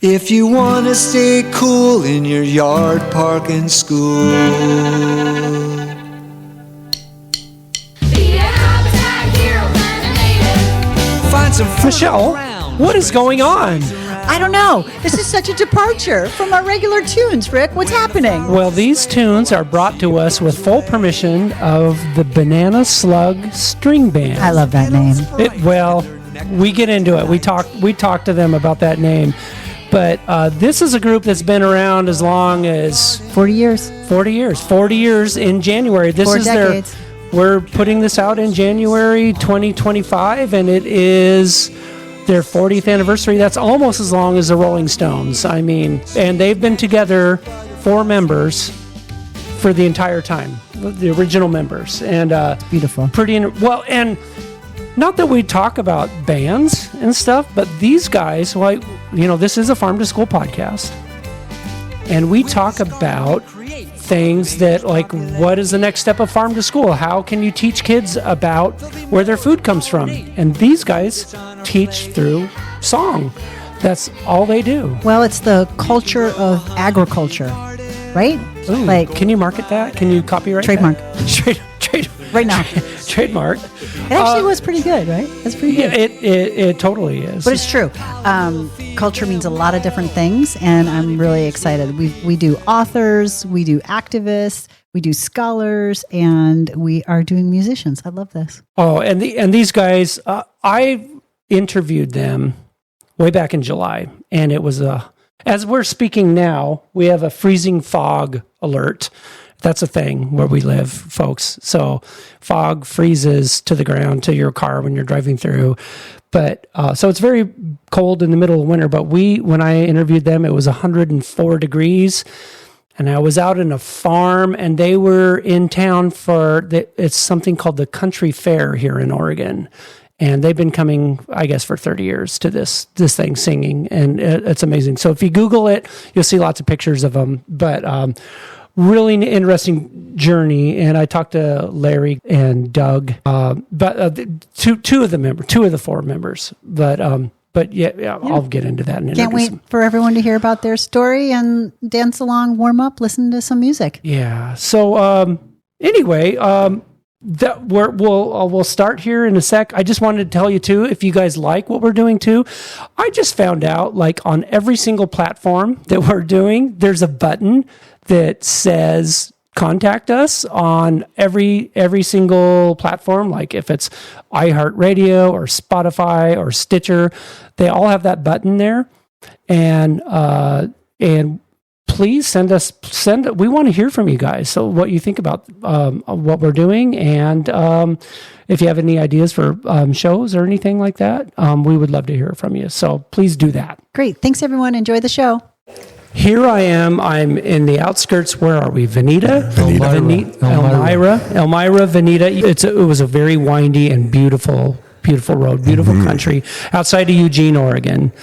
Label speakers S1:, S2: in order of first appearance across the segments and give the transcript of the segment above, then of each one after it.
S1: If you want to stay cool in your yard, park, and school.
S2: Be a habitat hero,
S1: Find some
S3: Michelle, what is going on?
S4: I don't know. This is such a departure from our regular tunes, Rick. What's happening?
S3: Well, these tunes are brought to us with full permission of the Banana Slug String Band.
S4: I love that name.
S3: We get into it. We talk to them about that name. But this is a group that's been around as long as
S4: 40 years.
S3: 40 years. 40 years in January. This
S4: 4
S3: is
S4: decades.
S3: We're putting this out in January 2025, and it is their 40th anniversary. That's almost as long as the Rolling Stones. I mean, and they've been together, 4 members, for the entire time, the original members. And
S4: Beautiful.
S3: And not that we talk about bands and stuff, but these guys, this is a farm to school podcast, and we talk about things that, like, what is the next step of farm to school? How can you teach kids about where their food comes from? And these guys teach through song. That's all they do.
S4: Well, it's the culture of agriculture, right?
S3: Ooh, can you market that? Can you copyright
S4: Trademark.
S3: that?
S4: Right now.
S3: Trademark.
S4: It actually was pretty good, right? That's pretty good.
S3: It totally is.
S4: But it's true. Culture means a lot of different things, and I'm really excited. We do authors, we do activists, we do scholars, and we are doing musicians. I love this.
S3: Oh, and these guys, I interviewed them way back in July, and it was as we're speaking now, we have a freezing fog alert. That's a thing where we live, folks. So fog freezes to the ground to your car when you're driving through. But so it's very cold in the middle of winter. But when I interviewed them, it was 104 degrees. And I was out in a farm, and they were in town it's something called the Country Fair here in Oregon. And they've been coming, I guess, for 30 years to this thing, singing. And it's amazing. So if you Google it, you'll see lots of pictures of them. But really interesting journey, and I talked to Larry and Doug, but two of the 4 members. But yeah, I'll get into that. And
S4: Can't wait for everyone to hear about their story and dance along, warm up, listen to some music.
S3: Yeah. So anyway, we'll start here in a sec. I just wanted to tell you too, if you guys like what we're doing too, I just found out, like, on every single platform that we're doing, there's a button that says contact us on every single platform. Like if it's iHeartRadio or Spotify or Stitcher, they all have that button there. And please we want to hear from you guys. So what you think about what we're doing, and if you have any ideas for shows or anything like that, we would love to hear from you. So please do that.
S4: Great. Thanks, everyone. Enjoy the show.
S3: Here I am. I'm in the outskirts. Where are we? Elmira, Veneta. It was a very windy and beautiful road, beautiful country outside of Eugene, Oregon.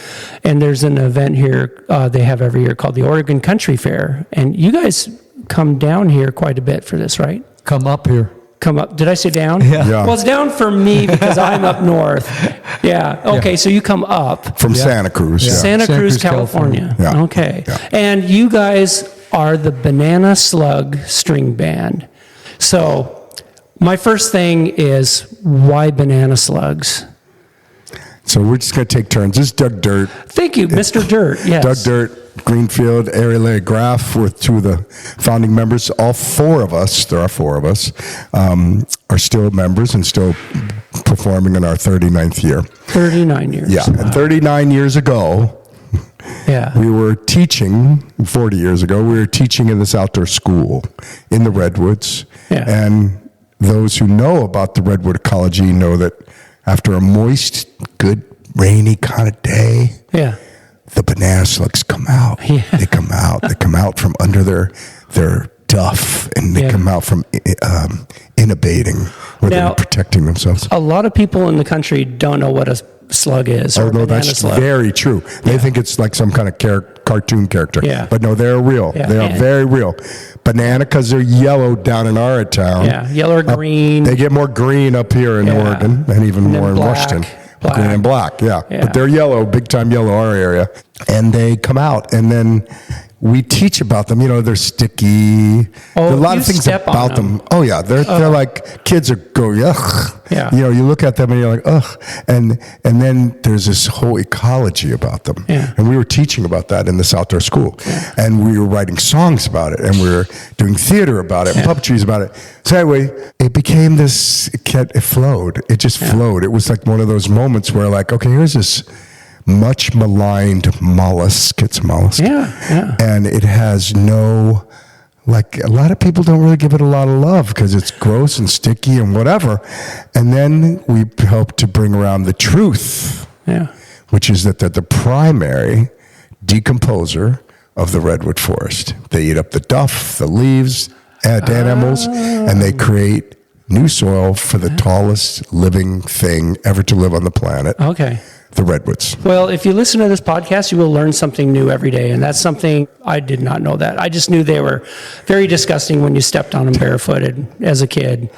S3: And there's an event here they have every year called the Oregon Country Fair. And you guys come down here quite a bit for this, right?
S5: Come up here.
S3: Come up. Did I say down?
S5: Yeah.
S3: Well, it's down for me because I'm up north. Yeah. Okay. Yeah. So you come up
S6: from Santa Cruz.
S3: Yeah. Santa Cruz, California.
S6: Yeah.
S3: Okay.
S6: Yeah.
S3: And you guys are the Banana Slug String Band. So my first thing is, why banana slugs?
S6: So we're just going to take turns. This is Doug Dirt.
S3: Thank you, Mr. Dirt. Yes.
S6: Doug Dirt, Greenfield, Airy, Graff, with 2 of the founding members. All 4 of us, there are 4 of us, are still members and still performing in our 39th year.
S3: 39 years.
S6: Yeah.
S3: Wow.
S6: And 39 years ago, we were teaching, 40 years ago, we were teaching in this outdoor school in the Redwoods.
S3: Yeah.
S6: And those who know about the Redwood ecology know that after a moist, good, rainy kind of day, the banana slugs come out. Yeah. They come out. They come out from under their duff, and they come out from innovating, where they're protecting themselves.
S3: A lot of people in the country don't know what a slug is.
S6: Oh, no, that's
S3: slug.
S6: very true. They think it's like some kind of cartoon character.
S3: Yeah.
S6: But no, they're real.
S3: Yeah.
S6: They are very real. Banana, because they're yellow down in our town.
S3: Yeah, yellow or green.
S6: They get more green up here in Oregon, and even more in Washington.
S3: Black.
S6: Green and black, yeah. But they're yellow, big time yellow, our area. and they come out, and then we teach about them. They're sticky.
S3: Oh,
S6: There are a lot
S3: you
S6: of things
S3: step on
S6: about them. Oh yeah, they're like kids are going ugh.
S3: Yeah.
S6: You look at them and you're like ugh, and then there's this whole ecology about them.
S3: Yeah.
S6: And we were teaching about that in this outdoor school, and we were writing songs about it, and we were doing theater about it, and puppetries about it. So anyway, it became this. It flowed. It just flowed. It was like one of those moments where like, okay, here's this much maligned mollusk. It's a mollusk.
S3: Yeah.
S6: And it has no, like, a lot of people don't really give it a lot of love because it's gross and sticky and whatever. And then we help to bring around the truth, which is that they're the primary decomposer of the redwood forest. They eat up the duff, the leaves, dead animals, and they create new soil for the tallest living thing ever to live on the planet.
S3: Okay.
S6: The redwoods.
S3: Well, if you listen to this podcast, you will learn something new every day. And that's something I did not know that. I just knew they were very disgusting when you stepped on them barefooted as a kid.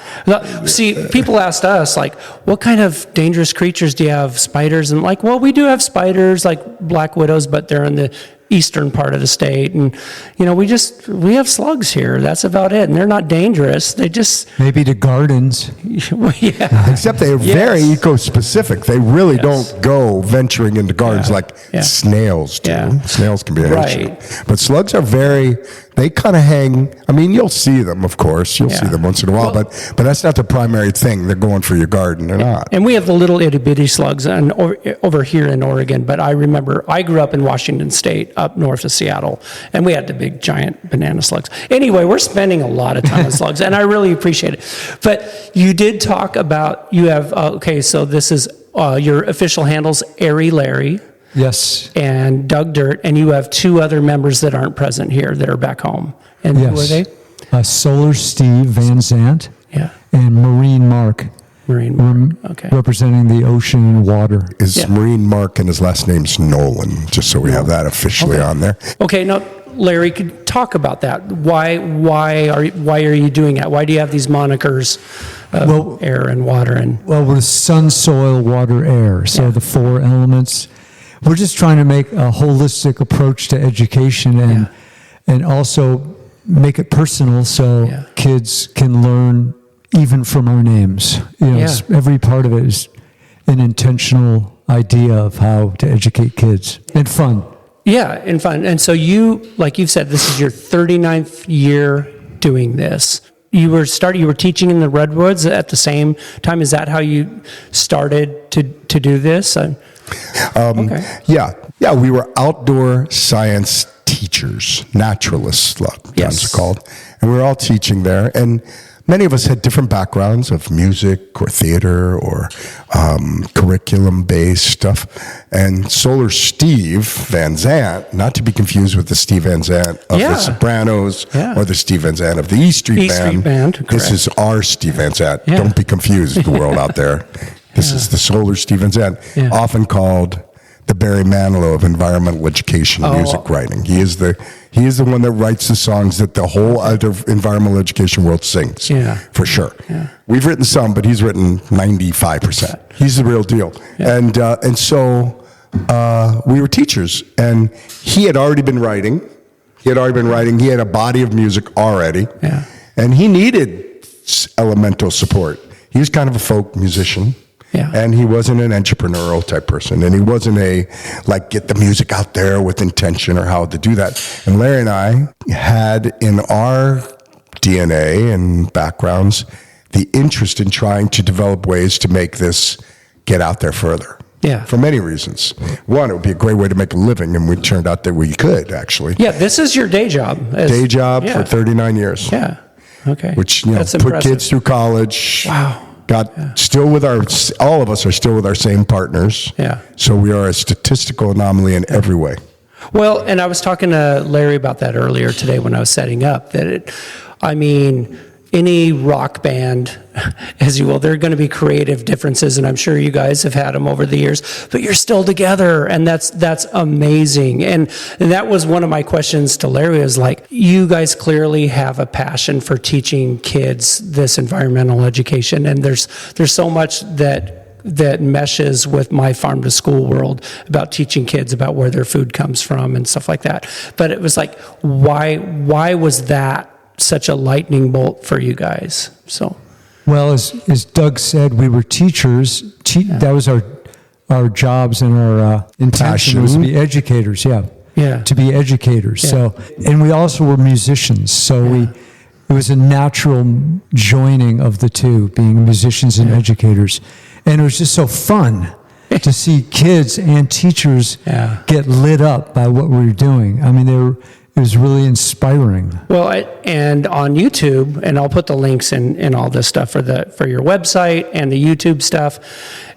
S3: See, people asked us, like, what kind of dangerous creatures do you have? Spiders? And like, well, we do have spiders, like black widows, but they're in the eastern part of the state. And, we have slugs here. That's about it. And they're not dangerous. They just...
S5: Maybe to gardens.
S3: Yeah.
S6: Except they're very eco-specific. They really don't go venturing into gardens like snails do.
S3: Yeah.
S6: Snails can be an issue.
S3: Right.
S6: But slugs are they kind of hang. I mean, you'll see them, of course. You'll see them once in a while, but that's not the primary thing. They're going for your garden. They're not.
S3: And we have the little itty bitty slugs over here in Oregon. But I remember I grew up in Washington State, up north of Seattle, and we had the big giant banana slugs. Anyway, we're spending a lot of time on slugs, and I really appreciate it. But you did talk about, you have, so this is your official handles, Airy Larry.
S5: Yes.
S3: And Doug Dirt, and you have two other members that aren't present here that are back home. And who are they?
S5: Solar Steve Van Zandt.
S3: Yeah.
S5: And Marine Mark. Representing the ocean and water.
S6: Is Marine Mark, and his last name's Nolan, just so we have that officially on there.
S3: Okay, now, Larry, could talk about that. Why are you doing that? Why do you have these monikers of air and water?
S5: Well, we're sun, soil, water, air. So the four elements. We're just trying to make a holistic approach to education and also make it personal so kids can learn even from our names. Every part of it is an intentional idea of how to educate kids and fun.
S3: Yeah, and fun. And so you, like you've said, this is your 39th year doing this. You were teaching in the redwoods at the same time. Is that how you started to do this?
S6: Yeah, we were outdoor science teachers, naturalists, sometimes are called, and we were all teaching there. And many of us had different backgrounds of music or theater or curriculum-based stuff. And Solar Steve Van Zandt, not to be confused with the Steve Van Zandt of the Sopranos or the Steve Van Zandt of the E Street Band. This is our Steve Van Zandt. Don't be confused, the world out there. This is the Solar Steve Van Zandt, often called the Barry Manilow of environmental education music writing. He is the one that writes the songs that the whole other environmental education world sings, for sure. Yeah. We've written some, but he's written 95%. He's the real deal. Yeah. And so we were teachers, and he had already been writing. He had a body of music already, and he needed elemental support. He was kind of a folk musician. Yeah. And he wasn't an entrepreneurial type person. And he wasn't get the music out there with intention or how to do that. And Larry and I had in our DNA and backgrounds the interest in trying to develop ways to make this get out there further. Yeah. For many reasons. One, it would be a great way to make a living, and we turned out that we could, actually.
S3: Yeah, this is your day job.
S6: For 39 years.
S3: Yeah. Okay.
S6: Which, put kids through college.
S3: Wow.
S6: Still with all of us are still with our same partners. Yeah. So we are a statistical anomaly in every way.
S3: Well, and I was talking to Larry about that earlier today when I was setting up, that any rock band, as you will, there are going to be creative differences, and I'm sure you guys have had them over the years, but you're still together, and that's amazing. And that was one of my questions to Larry, is like, you guys clearly have a passion for teaching kids this environmental education, and there's so much that that meshes with my farm to school world about teaching kids about where their food comes from and stuff like that. But it was like, why was that such a lightning bolt for you guys? So,
S5: well, as Doug said, we were teachers. That was our jobs and our intention was to be educators. To be educators. So, and we also were musicians. So it was a natural joining of the two, being musicians and educators. And it was just so fun to see kids and teachers get lit up by what we were doing. I mean, it was really inspiring.
S3: Well, and on YouTube, and I'll put the links in all this stuff for your website and the YouTube stuff,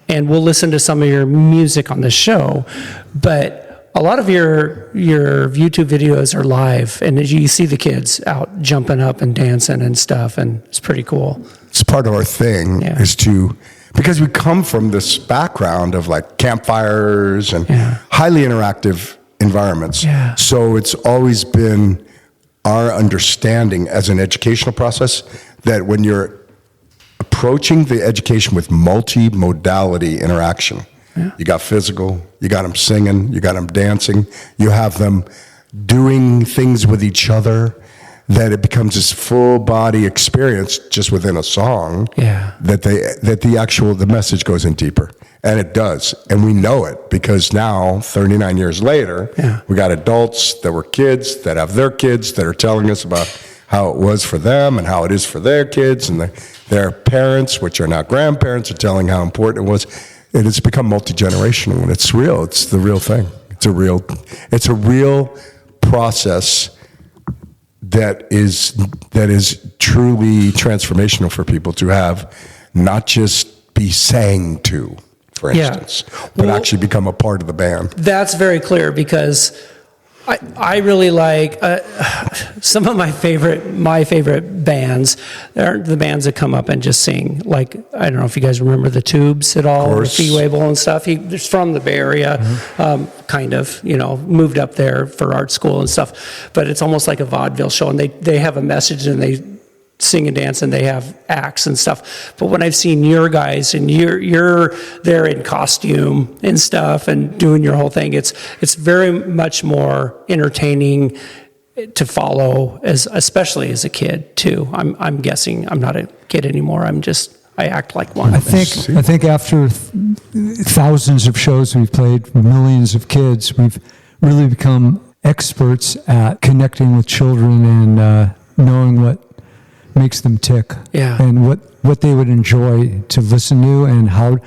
S3: and we'll listen to some of your music on the show. But a lot of your YouTube videos are live, and you see the kids out jumping up and dancing and stuff, and it's pretty cool.
S6: It's part of our thing is because we come from this background of like campfires and highly interactive environments. So it's always been our understanding as an educational process that when you're approaching the education with multi-modality interaction, you got physical, you got them singing, you got them dancing, you have them doing things with each other, that it becomes this full body experience just within a song. That the message goes in deeper, and it does, and we know it because now 39 years later, we got adults that were kids that have their kids that are telling us about how it was for them and how it is for their kids, and their parents, which are now grandparents, are telling how important it was. And it's become multi-generational, and it's real. It's the real thing. It's a real process that is truly transformational for people to have, not just be sang to, for instance, but actually become a part of the band.
S3: That's very clear, because I really like some of my favorite bands. They're the bands that come up and just sing. Like, I don't know if you guys remember the Tubes at all, or Fee Waybill and stuff. He's from the Bay Area, kind of, moved up there for art school and stuff. But it's almost like a vaudeville show, and they have a message, and they sing and dance, and they have acts and stuff. But when I've seen your guys, and you're there in costume and stuff and doing your whole thing, it's very much more entertaining to follow, especially as a kid too. I'm guessing I'm not a kid anymore. I act like one.
S5: I think after thousands of shows we've played with millions of kids, we've really become experts at connecting with children and knowing what makes them tick, and what they would enjoy to listen to, and how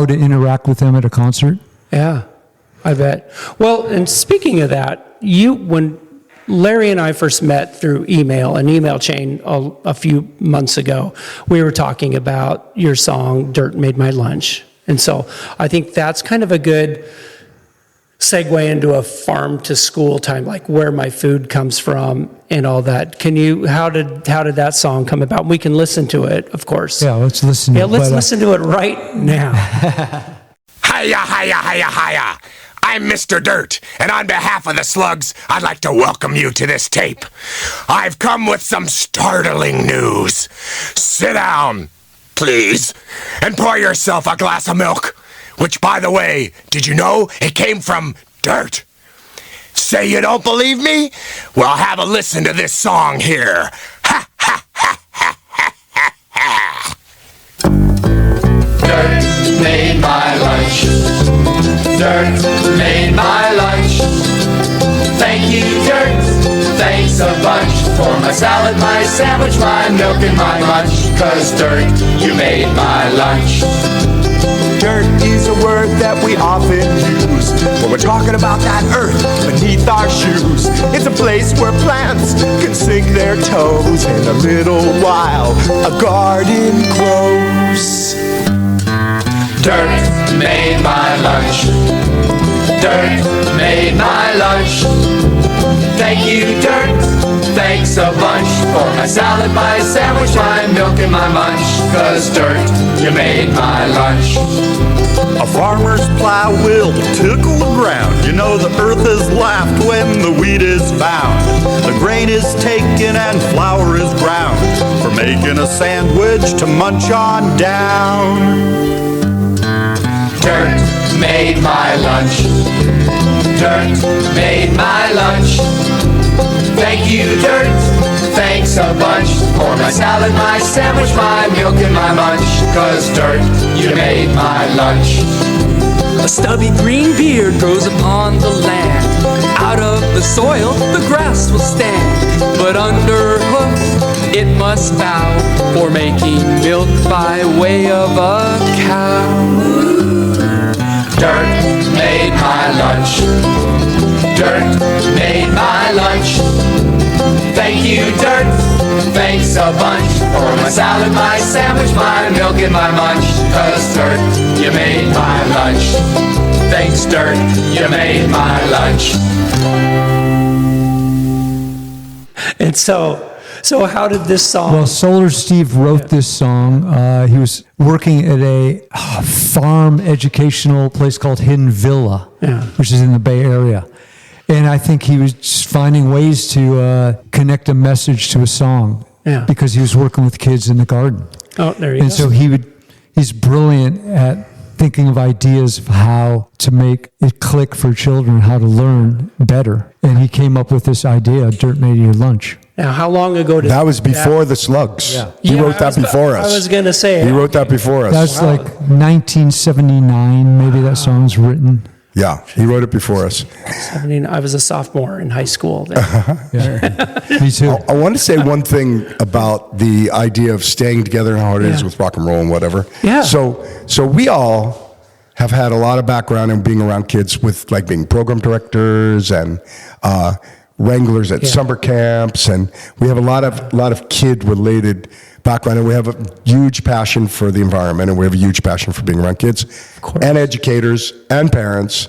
S5: to interact with them at a concert.
S3: Yeah, I bet. Well, and speaking of that, when Larry and I first met through an email chain a few months ago, we were talking about your song "Dirt Made My Lunch," and so I think that's kind of a good segue into a farm to school time, like where my food comes from and all that. How did that song come about? We can listen to it, of course.
S5: Yeah, let's listen to it.
S3: Let's listen to it right now.
S7: Hiya, hiya, hiya, hiya. I'm Mr. Dirt, and on behalf of the Slugs, I'd like to welcome you to this tape. I've come with some startling news. Sit down, please, and pour yourself a glass of milk. Which, by the way, did you know it came from dirt? Say you don't believe me? Well, have a listen to this song here. Ha, ha, ha, ha, ha, ha, ha.
S2: Dirt made my lunch. Dirt made my lunch. Thank you, Dirt. Thanks a bunch for my salad, my sandwich, my milk, and my munch. 'Cause Dirt, you made my lunch.
S8: Dirt is a word that we often use when we're talking about that earth beneath our shoes. It's a place where plants can sink their toes. In a little while, a garden grows.
S2: Dirt made my lunch. Dirt made my lunch. Thank you, Dirt. Thanks a bunch for my salad, my sandwich, my milk, and my munch. 'Cause Dirt, you made my lunch.
S8: A farmer's plow will tickle the ground. You know the earth is laughed when the wheat is found. The grain is taken and flour is ground for making a sandwich to munch on down.
S2: Dirt made my lunch. Dirt made my lunch. Thank you, Dirt. Thanks a bunch for my salad, my sandwich, my milk, and my munch. 'Cause Dirt, you made my lunch.
S9: A stubby green beard grows upon the land. Out of the soil, the grass will stand. But underhoof, it must bow for making milk by way of a cow.
S2: Dirt made my lunch. Dirt made my lunch. Thank you, Dirt. Thanks a bunch for my salad, my sandwich, my milk, and my munch. 'Cause Dirt, you made my lunch. Thanks, Dirt, you made my lunch.
S3: And so how did this song?
S5: Well, Solar Steve wrote this song. He was working at a farm educational place called Hidden Villa, which is in the Bay Area. And I think he was just finding ways to connect a message to a song because he was working with kids in the garden.
S3: Oh, there you go.
S5: And so he's brilliant at thinking of ideas of how to make it click for children, how to learn better. And he came up with this idea, Dirt Made Your Lunch.
S3: Now, how long ago did
S6: That was before the Slugs.
S5: Yeah.
S6: He wrote that before us.
S3: I was going to say.
S6: He wrote that before us.
S5: That's like 1979, maybe that song's written.
S6: Yeah, he wrote it before us.
S3: I was a sophomore in high school then.
S5: Me too.
S6: I want to say one thing about the idea of staying together and how it is with rock and roll and whatever.
S3: Yeah.
S6: So we all have had a lot of background in being around kids with like being program directors and wranglers at summer camps, and we have a lot of kid related background, and we have a huge passion for the environment, and we have a huge passion for being around kids and educators and parents.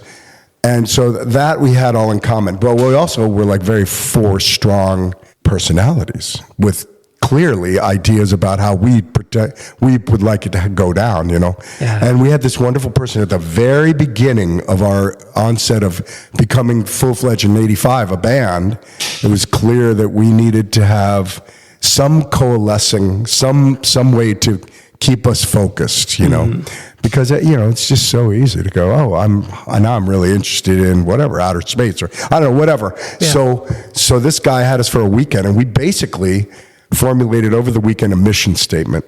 S6: And so that we had all in common. But we also were like very four strong personalities with clearly ideas about how we would like it to go down, you know. Yeah. And we had this wonderful person at the very beginning of our onset of becoming full-fledged in '85, a band. It was clear that we needed to have some coalescing, some way to keep us focused, you know, because, you know, it's just so easy to go, I'm really interested in whatever, outer space, or I don't know, whatever. Yeah. So this guy had us for a weekend, and we basically formulated over the weekend a mission statement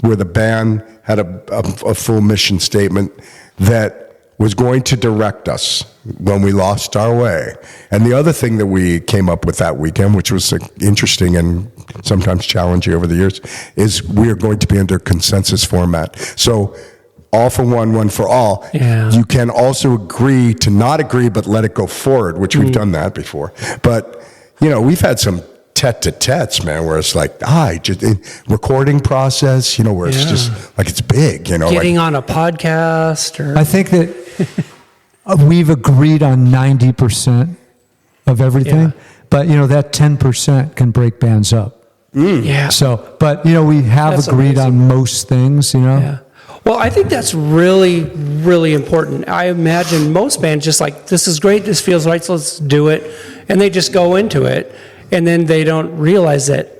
S6: where the band had a full mission statement that was going to direct us when we lost our way. And the other thing that we came up with that weekend, which was interesting and sometimes challenging over the years, is we are going to be under consensus format. So all for one for all. Yeah. You can also agree to not agree, but let it go forward, which we've done that before. But, you know, we've had some tete-a-tetes, man, where it's like, just recording process, you know, where it's just like, it's big, you know.
S3: Getting on a podcast or...
S5: I think that we've agreed on 90% of everything, but, you know, that 10% can break bands up.
S3: Yeah.
S5: So, but, you know, we have agreed on most things, you know.
S3: Yeah. Well, I think that's really, really important. I imagine most bands just like, this is great, this feels right, so let's do it. And they just go into it. And then they don't realize that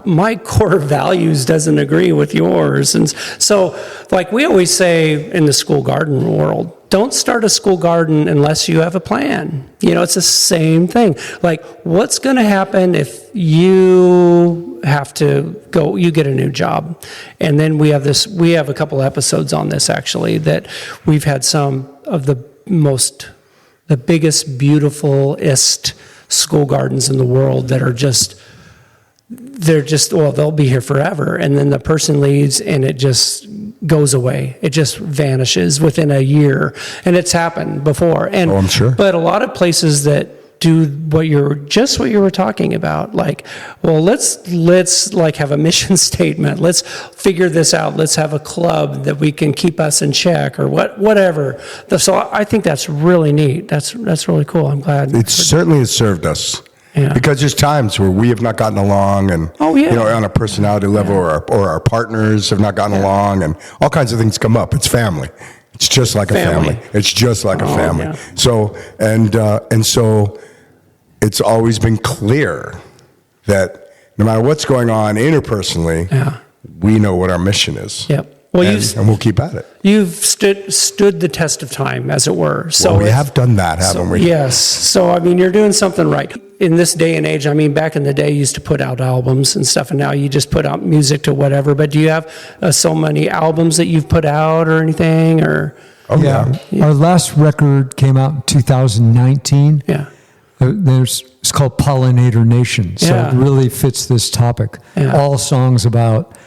S3: my core values doesn't agree with yours. And so, like we always say in the school garden world, don't start a school garden unless you have a plan. You know, it's the same thing. Like, what's going to happen if you have to go, you get a new job? And then we have a couple episodes on this actually, that we've had some of the biggest, beautifulest school gardens in the world that are they'll be here forever, and then the person leaves and it just goes away, it just vanishes within a year. And it's happened before, and
S6: I'm sure.
S3: But a lot of places that do what you were talking about, like, well, let's like have a mission statement, let's figure this out, let's have a club that we can keep us in check, or whatever. So I think that's really neat. That's really cool. I'm glad
S6: it certainly has served us. Yeah. Because there's times where we have not gotten along, and you know, on a personality level, or our partners have not gotten along, and all kinds of things come up. It's family. It's just like a family. It's just like a family. Yeah. So and so it's always been clear that no matter what's going on interpersonally, we know what our mission is.
S3: Yep. Well,
S6: and we'll keep at it.
S3: You've stood the test of time, as it were. So
S6: well, we have done that, haven't we?
S3: Yes. So, I mean, you're doing something right. In this day and age, I mean, back in the day, you used to put out albums and stuff, and now you just put out music to whatever. But do you have so many albums that you've put out or anything? Or
S5: yeah. Our last record came out in 2019.
S3: Yeah.
S5: It's called Pollinator Nation. So it really fits this topic. Yeah. All songs about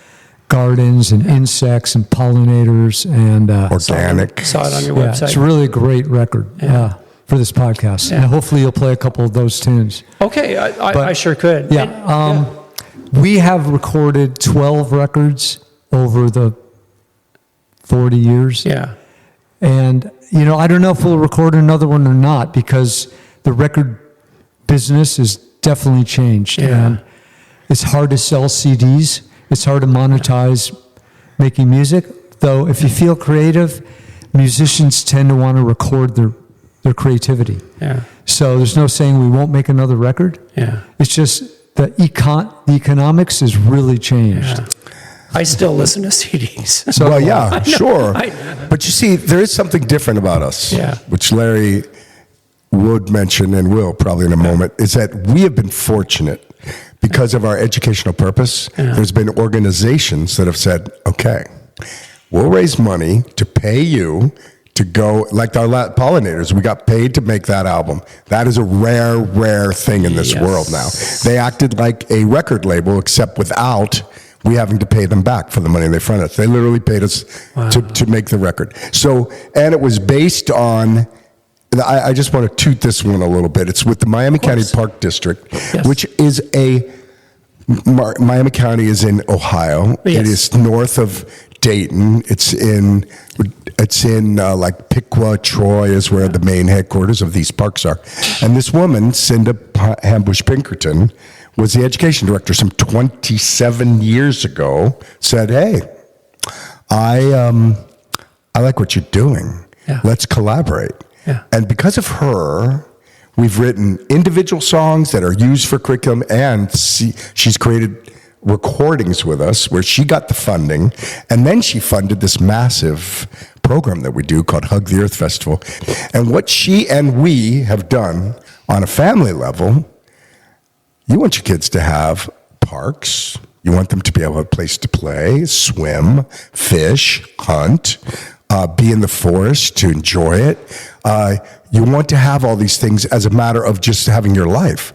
S5: gardens and insects and pollinators and
S6: organic.
S3: Saw it on your website.
S5: It's a really great record for this podcast. And hopefully you'll play a couple of those tunes.
S3: Okay, I sure could.
S5: Yeah. We have recorded 12 records over the 40 years.
S3: Yeah.
S5: And, I don't know if we'll record another one or not because the record business has definitely changed.
S3: Yeah.
S5: And it's hard to sell CDs. It's hard to monetize making music. Though if you feel creative, musicians tend to want to record their creativity.
S3: Yeah.
S5: So there's no saying we won't make another record.
S3: Yeah.
S5: It's just the economics has really changed.
S3: Yeah. I still listen to CDs.
S6: So, well, yeah, sure. But you see, there is something different about us, which Larry would mention and will probably in a moment, is that we have been fortunate because of our educational purpose. Yeah. There's been organizations that have said, okay, we'll raise money to pay you to go, like our Pollinators, we got paid to make that album. That is a rare thing in this world now. They acted like a record label, except without we having to pay them back for the money they fronted us. They literally paid us to make the record. So, and it was based on, I just want to toot this one a little bit. It's with the Miami County Park District, which is Miami County is in Ohio. Yes. It is north of Dayton. It's in like Piqua, Troy is where the main headquarters of these parks are. And this woman, Cinda Hambush Pinkerton, was the education director some 27 years ago, said, hey, I like what you're doing. Yeah. Let's collaborate. Yeah. And because of her, we've written individual songs that are used for curriculum, and she's created recordings with us where she got the funding, and then she funded this massive program that we do called Hug the Earth Festival. And what she and we have done on a family level, you want your kids to have parks. You want them to be able to have a place to play, swim, fish, hunt, be in the forest to enjoy it. You want to have all these things as a matter of just having your life.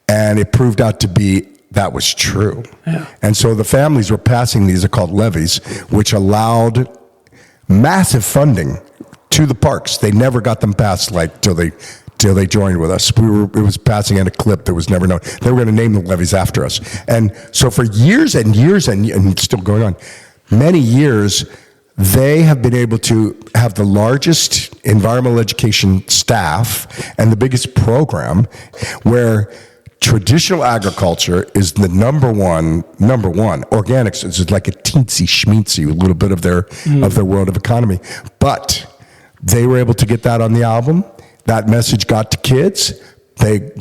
S6: And it proved out to be that was true. Yeah. And so the families were passing these, are called levies, which allowed massive funding to the parks. They never got them passed till they joined with us. It was passing at a clip that was never known. They were going to name the levies after us. And so for years and years, and still going on, many years, they have been able to have the largest environmental education staff and the biggest program where traditional agriculture is the number one. Organics is like a teensy schmeensy, a little bit of their world of economy. But they were able to get that on the album. That message got to kids.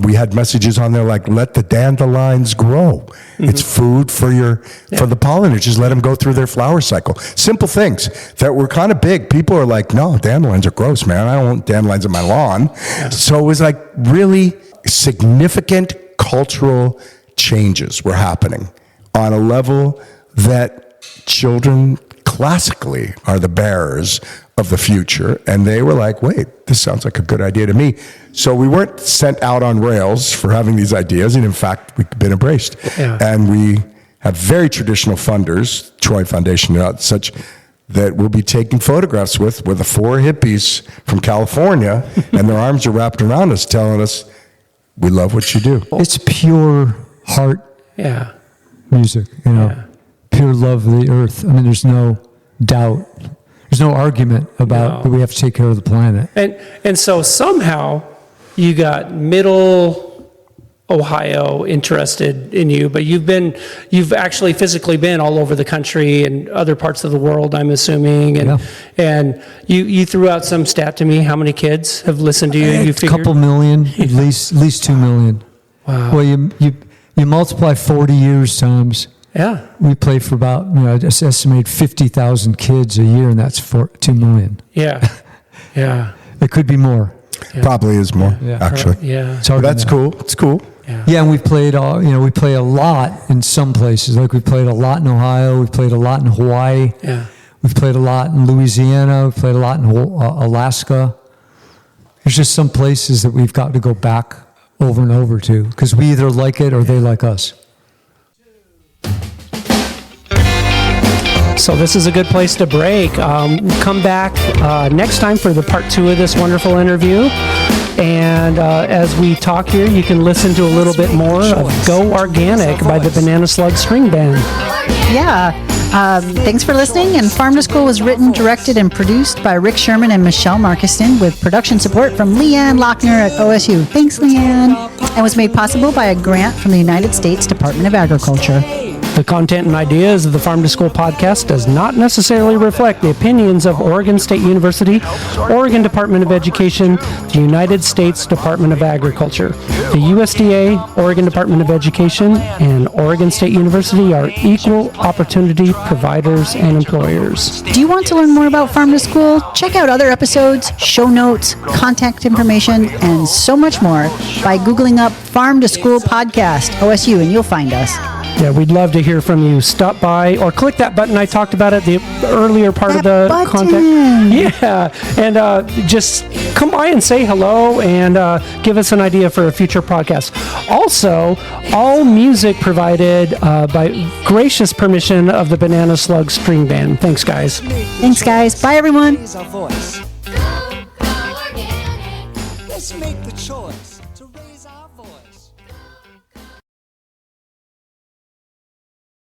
S6: We had messages on there like, let the dandelions grow. Mm-hmm. It's food for the pollinators. Just let them go through their flower cycle. Simple things that were kind of big. People are like, no, dandelions are gross, man. I don't want dandelions on my lawn. Yeah. So it was like really significant cultural changes were happening on a level that children classically are the bearers of the future. And they were like, wait, this sounds like a good idea to me. So we weren't sent out on rails for having these ideas. And in fact, we've been embraced. Yeah. And we have very traditional funders, Troy Foundation, such that we'll be taking photographs with the four hippies from California, and their arms are wrapped around us telling us, we love what you do.
S5: It's pure heart music, pure love of the earth. I mean, there's no doubt. There's no argument about that we have to take care of the planet.
S3: And so somehow you got middle Ohio interested in you, but you've actually physically been all over the country and other parts of the world, I'm assuming. And you threw out some stat to me. How many kids have listened to you?
S5: A couple million, at least 2 million. Wow. Well, you multiply 40 years times
S3: Yeah.
S5: We play for about, I just estimate 50,000 kids a year, and that's for 2 million.
S3: Yeah. Yeah.
S5: It could be more.
S6: Probably is more, actually.
S3: Yeah.
S5: It's hard to
S6: That's
S5: know.
S6: cool. It's cool.
S5: Yeah, and we've played we play a lot in some places. Like we played a lot in Ohio, we've played a lot in Hawaii.
S3: Yeah.
S5: We've played a lot in Louisiana, we've played a lot in Alaska. There's just some places that we've got to go back over and over to because we either like it or they like us.
S3: So this is a good place to break. Come back next time for the part 2 of this wonderful interview. And as we talk here, you can listen to a little bit more of Go Organic by the Banana Slug String Band.
S4: Yeah. Thanks for listening. And Farm to School was written, directed, and produced by Rick Sherman and Michelle Markiston with production support from Leanne Lochner at OSU. Thanks, Leanne. And was made possible by a grant from the United States Department of Agriculture.
S3: The content and ideas of the Farm to School podcast does not necessarily reflect the opinions of Oregon State University, Oregon Department of Education, the United States Department of Agriculture. The USDA, Oregon Department of Education, and Oregon State University are equal opportunity providers and employers.
S4: Do you want to learn more about Farm to School? Check out other episodes, show notes, contact information, and so much more by Googling up Farm to School Podcast, OSU, and you'll find us.
S3: Yeah, we'd love to hear from you. Stop by or click that button I talked about at the earlier part of the contact. Yeah, and just come by and say hello and give us an idea for a future podcast. Also, all music provided by gracious permission of the Banana Slug String Band. Thanks, guys.
S4: Thanks, guys. Bye, everyone.
S1: Let's make the choice.